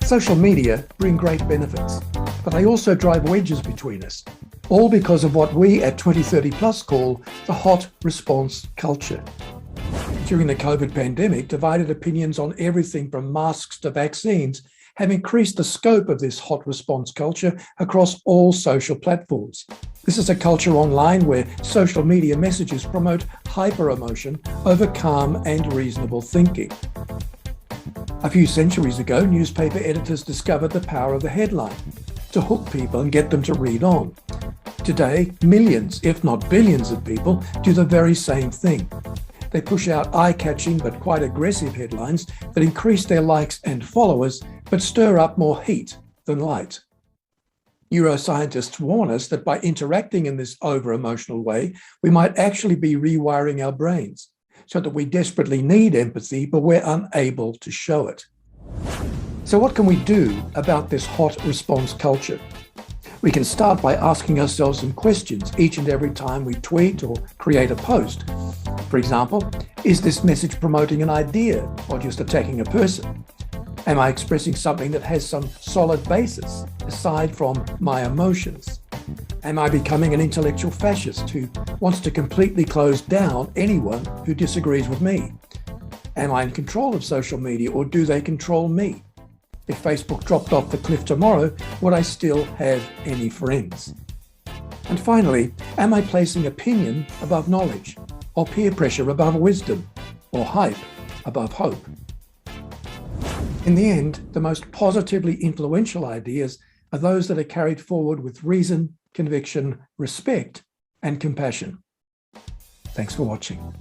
Social media bring great benefits, but they also drive wedges between us, all because of what we at 2030 Plus call the hot response culture. During the COVID pandemic, divided opinions on everything from masks to vaccines have increased the scope of this hot response culture across all social platforms. This is a culture online where social media messages promote hyper-emotion over calm and reasonable thinking. A few centuries ago, newspaper editors discovered the power of the headline to hook people and get them to read on. Today, millions, if not billions of people do the very same thing. They push out eye-catching but quite aggressive headlines that increase their likes and followers but stir up more heat than light. Neuroscientists warn us that by interacting in this over-emotional way, we might actually be rewiring our brains so that we desperately need empathy, but we're unable to show it. So what can we do about this hot response culture? We can start by asking ourselves some questions each and every time we tweet or create a post. For example, is this message promoting an idea or just attacking a person? Am I expressing something that has some solid basis aside from my emotions? Am I becoming an intellectual fascist who wants to completely close down anyone who disagrees with me? Am I in control of social media, or do they control me? If Facebook dropped off the cliff tomorrow, would I still have any friends? And finally, am I placing opinion above knowledge, or peer pressure above wisdom, or hype above hope? In the end, the most positively influential ideas are those that are carried forward with reason, conviction, respect, and compassion. Thanks for watching.